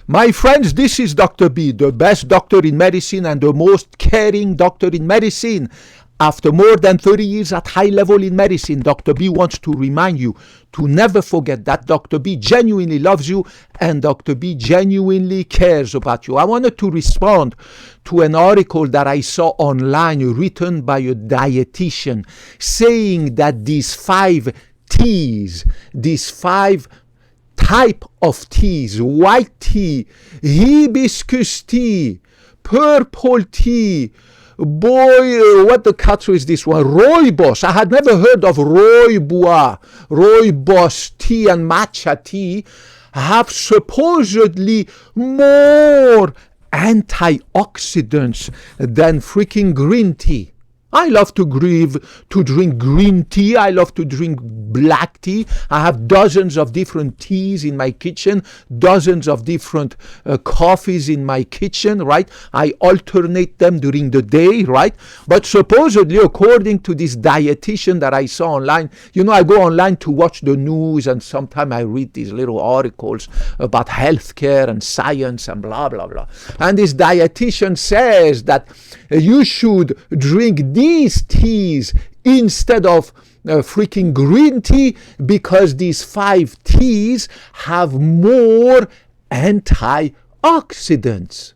My friends, this is Dr. B, the best doctor in medicine and the most caring doctor in medicine. After more than 30 years at high level in medicine, Dr. B wants to remind you to never forget that Dr. B genuinely loves you and Dr. B genuinely cares about you. I wanted to respond to an article that I saw online written by a dietitian saying that these 5 teas, these 5 type of teas, white tea, hibiscus tea, purple tea, what the cut is this one? Rooibos. I had never heard of rooibos tea and matcha tea have supposedly more antioxidants than freaking green tea. I love to drink green tea. I love to drink black tea. I have dozens of different teas in my kitchen, dozens of different coffees in my kitchen, right? I alternate them during the day, right? But supposedly, according to this dietitian that I saw online, I go online to watch the news and sometimes I read these little articles about healthcare and science and blah, blah, blah. And this dietitian says that you should drink these teas instead of freaking green tea because these 5 teas have more antioxidants.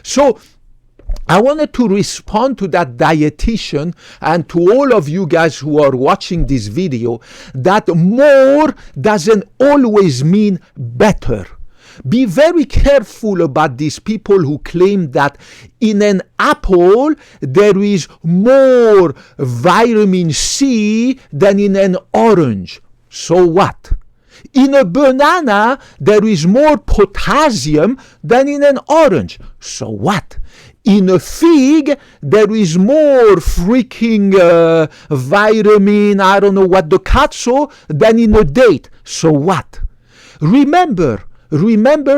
So I wanted to respond to that dietitian and to all of you guys who are watching this video that more doesn't always mean better. Be very careful about these people who claim that in an apple there is more vitamin C than in an orange. So what? In a banana there is more potassium than in an orange. So what? In a fig there is more freaking vitamin, I don't know what the catso, than in a date. So what? Remember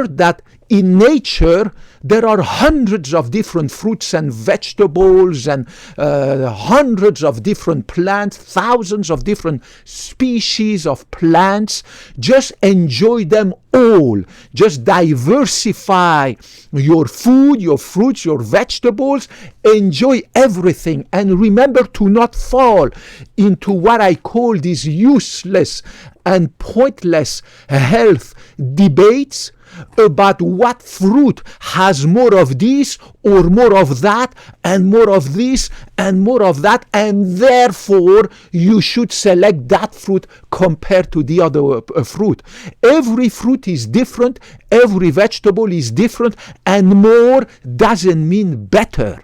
that in nature there are hundreds of different fruits and vegetables and hundreds of different plants, thousands of different species of plants. Just enjoy them all. Just diversify your food, your fruits, your vegetables. Enjoy everything. And remember to not fall into what I call these useless and pointless health debates about what fruit has more of this or more of that and more of this and more of that, and therefore you should select that fruit compared to the other fruit. Every fruit is different, every vegetable is different, and more doesn't mean better.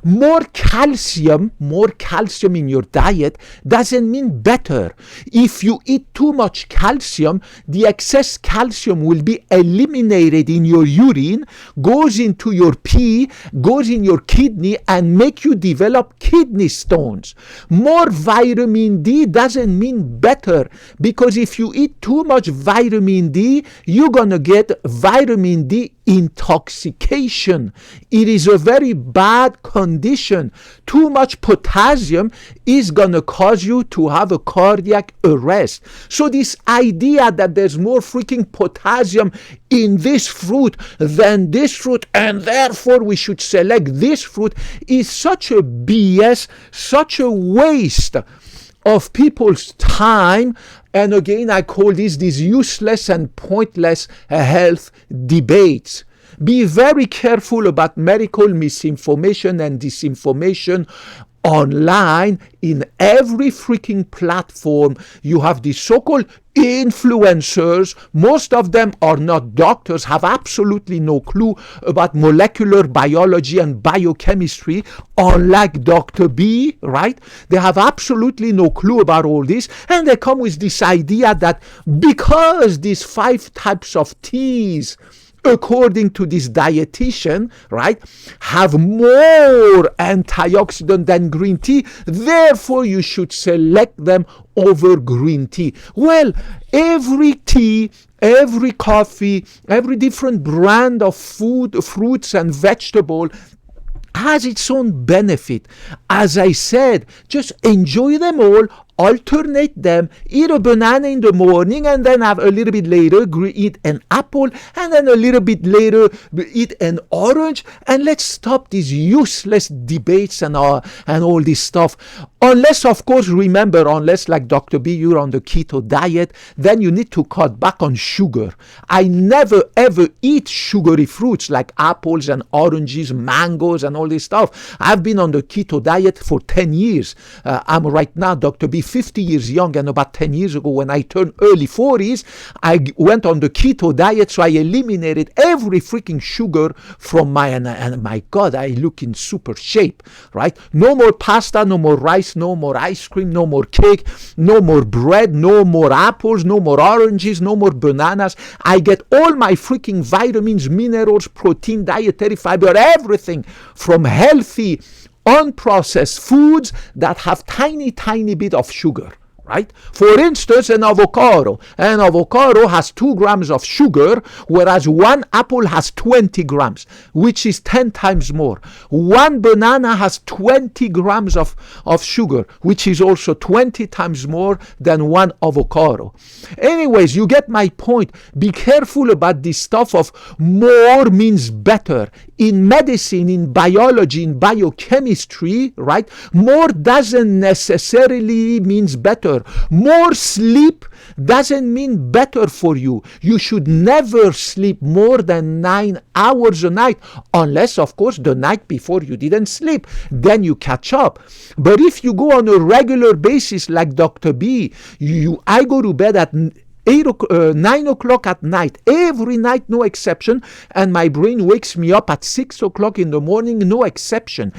More calcium in your diet doesn't mean better. If you eat too much calcium, the excess calcium will be eliminated in your urine, goes into your pee, goes in your kidney, and make you develop kidney stones. More vitamin D doesn't mean better, because if you eat too much vitamin D, you're gonna get vitamin D intoxication. It is a very bad condition. Too much potassium is gonna cause you to have a cardiac arrest. So this idea that there's more freaking potassium in this fruit than this fruit, and therefore we should select this fruit, is such a BS, such a waste of people's time. And again, I call these useless and pointless health debates. Be very careful about medical misinformation and disinformation online. In every freaking platform, you have these so-called influencers. Most of them are not doctors, have absolutely no clue about molecular biology and biochemistry, unlike Dr. B, right? They have absolutely no clue about all this, and they come with this idea that because these 5 types of teas, according to this dietitian, right, have more antioxidant than green tea, therefore you should select them over green tea. Well, every tea, every coffee, every different brand of food, fruits and vegetable has its own benefit. As I said, just enjoy them all, alternate them, eat a banana in the morning, and then have a little bit later eat an apple, and then a little bit later eat an orange, and let's stop these useless debates and all this stuff. Unless, of course, remember, unless like Dr. B, you're on the keto diet, then you need to cut back on sugar. I never ever eat sugary fruits like apples and oranges, mangoes and all this stuff. I've been on the keto diet for 10 years. I'm right now, Dr. B, 50 years young, and about 10 years ago when I turned early 40s, I went on the keto diet, so I eliminated every freaking sugar from and my God, I look in super shape, right? No more pasta, no more rice, no more ice cream, no more cake, no more bread, no more apples, no more oranges, no more bananas. I get all my freaking vitamins, minerals, protein, dietary fiber, everything from healthy, unprocessed foods that have tiny bit of sugar. Right? For instance, an avocado. An avocado has 2 grams of sugar, whereas one apple has 20 grams, which is 10 times more. One banana has 20 grams of sugar, which is also 20 times more than one avocado. Anyways, you get my point. Be careful about this stuff of more means better. In medicine, in biology, in biochemistry, right? More doesn't necessarily means better. More sleep doesn't mean better for you. You should never sleep more than 9 hours a night, unless, of course, the night before you didn't sleep. Then you catch up. But if you go on a regular basis like Dr. B, I go to bed at 9 o'clock at night, every night, no exception, and my brain wakes me up at 6 o'clock in the morning, no exception.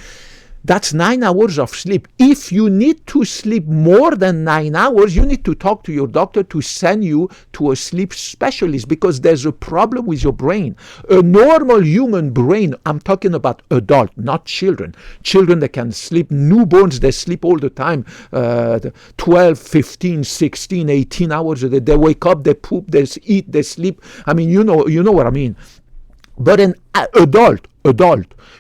That's 9 hours of sleep. If you need to sleep more than 9 hours, you need to talk to your doctor to send you to a sleep specialist, because there's a problem with your brain. A normal human brain, I'm talking about adult, not children. Children, they can sleep. Newborns, they sleep all the time, 12, 15, 16, 18 hours a day. They wake up, they poop, they eat, they sleep. I mean, you know what I mean. But an adult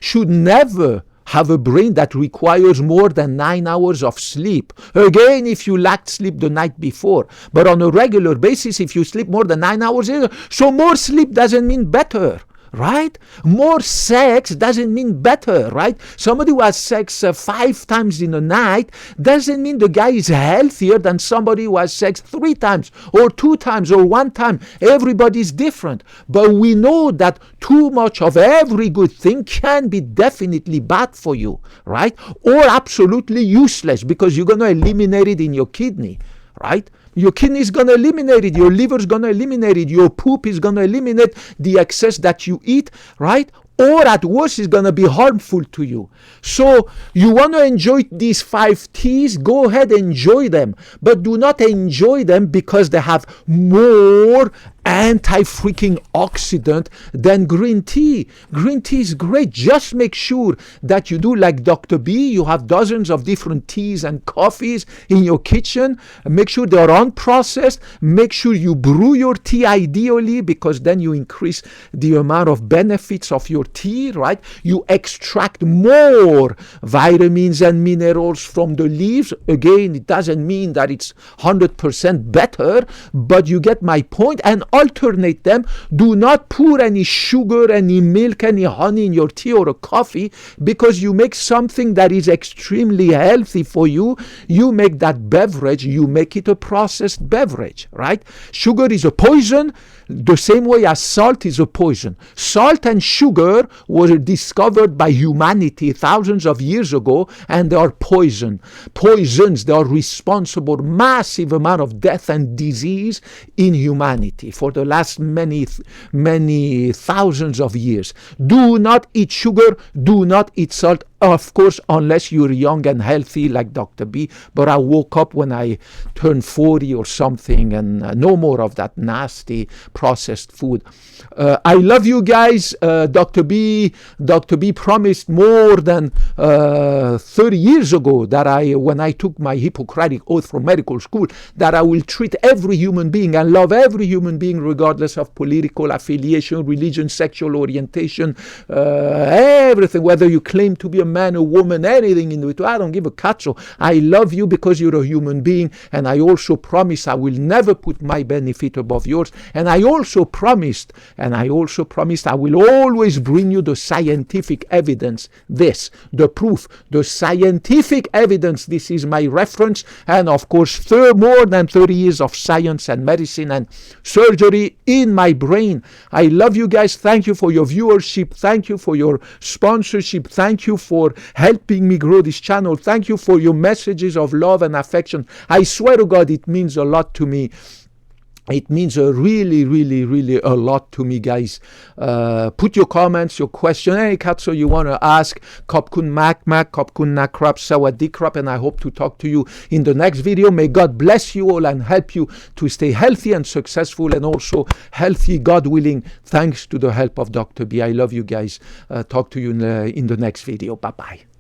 should never have a brain that requires more than 9 hours of sleep. Again, if you lacked sleep the night before. But on a regular basis, if you sleep more than 9 hours, so more sleep doesn't mean better. Right? More sex doesn't mean better, right? Somebody who has sex 5 times in a night doesn't mean the guy is healthier than somebody who has sex 3 times or 2 times or 1 time. Everybody's different. But we know that too much of every good thing can be definitely bad for you, right? Or absolutely useless, because you're going to eliminate it in your kidney, right? Your kidney is going to eliminate it. Your liver is going to eliminate it. Your poop is going to eliminate the excess that you eat, right? Or at worst, it's going to be harmful to you. So you want to enjoy these 5 teas, go ahead, enjoy them. But do not enjoy them because they have more anti-freaking oxidant than green tea. Green tea is great. Just make sure that you do like Dr. B. You have dozens of different teas and coffees in your kitchen. Make sure they're unprocessed. Make sure you brew your tea ideally, because then you increase the amount of benefits of your tea, right? You extract more vitamins and minerals from the leaves. Again, it doesn't mean that it's 100% better, but you get my point. And alternate them. Do not pour any sugar, any milk, any honey in your tea or a coffee, because you make something that is extremely healthy for you. You make that beverage, you make it a processed beverage, right? Sugar is a poison, the same way as salt is a poison. Salt and sugar were discovered by humanity thousands of years ago, and they are poisons. They are responsible for massive amount of death and disease in humanity for the last many thousands of years. Do not eat sugar, do not eat salt, of course, unless you're young and healthy like Dr. B. But I woke up when I turned 40 or something, and no more of that nasty processed food. I love you guys. Dr. B promised more than 30 years ago that when I took my Hippocratic oath from medical school, that I will treat every human being and love every human being regardless of political affiliation, religion, sexual orientation, everything, whether you claim to be a man, a woman, anything in between. I don't give a catso. I love you because you're a human being, and I also promise I will never put my benefit above yours. And I also promised I will always bring you the scientific evidence, the proof, the scientific evidence. This is my reference, and of course more than 30 years of science and medicine and surgery in my brain. I love you guys. Thank you for your viewership. Thank you for your sponsorship. Thank you for helping me grow this channel. Thank you for your messages of love and affection. I swear to God, it means a lot to me. It means really, really, really a lot to me, guys. Put your comments, your question, any Katso you want to ask. Kopkun Makmak, Kopkun Nakrap, Sawadikrap, and I hope to talk to you in the next video. May God bless you all and help you to stay healthy and successful, and also healthy, God willing, thanks to the help of Dr. B. I love you guys. Talk to you in the next video. Bye-bye.